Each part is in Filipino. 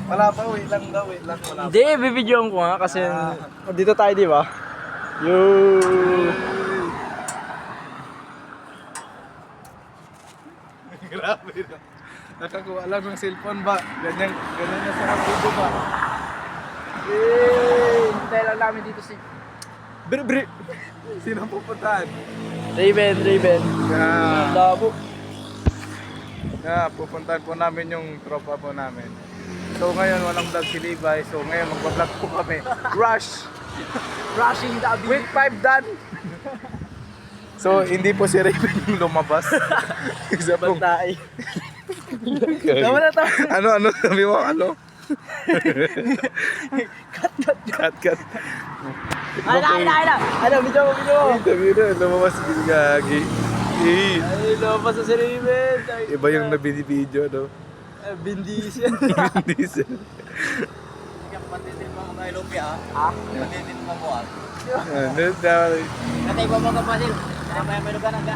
Wala pa, wait lang daw, wait lang. Wala pa. Hindi, bibidyoan ko nga kasi dito tayo, di ba? Yo! Grabe na. Nakakuha lang ng cellphone ba? Ganyan na sa video ba? Yay! Hintay lang namin dito si Bre. Sino pupuntahan? Raven. Labo. Pupuntahan po namin yung tropa po namin. So ngayon walang vlog si Levi. So ngayon magbablog po kami. Rush! Rushing the abyss. Week 5 done! So hindi po si Raven yung lumabas. Isa pong... Bantay. Tama na to. Ano? Sabi mo, ano? Cut. Ano, video mo. Sabi na, lumabas si Gagi. Ay, lumabas sa si Raven. Iba yung nabini-video, no? Vin Diesel. Diesel. Patitin mo ako kay Lumpia, ha? Patitin mo ako, ha? Katay pa mo kapasil. Kaya may lugar na.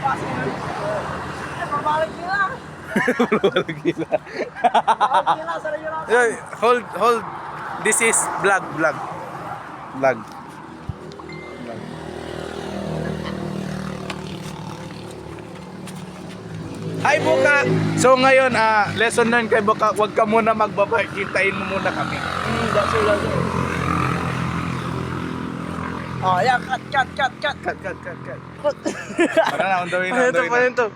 Pasil. Pabalik nila. Gila. Pabalik nila sa restaurant. Hold. This is vlog. Hi Buka! So ngayon, lesson learned kay Buka, huwag ka muna magbabay, hintayin mo muna kami. That's all. Oh, yeah, cut. Cut. Para na, on the way na.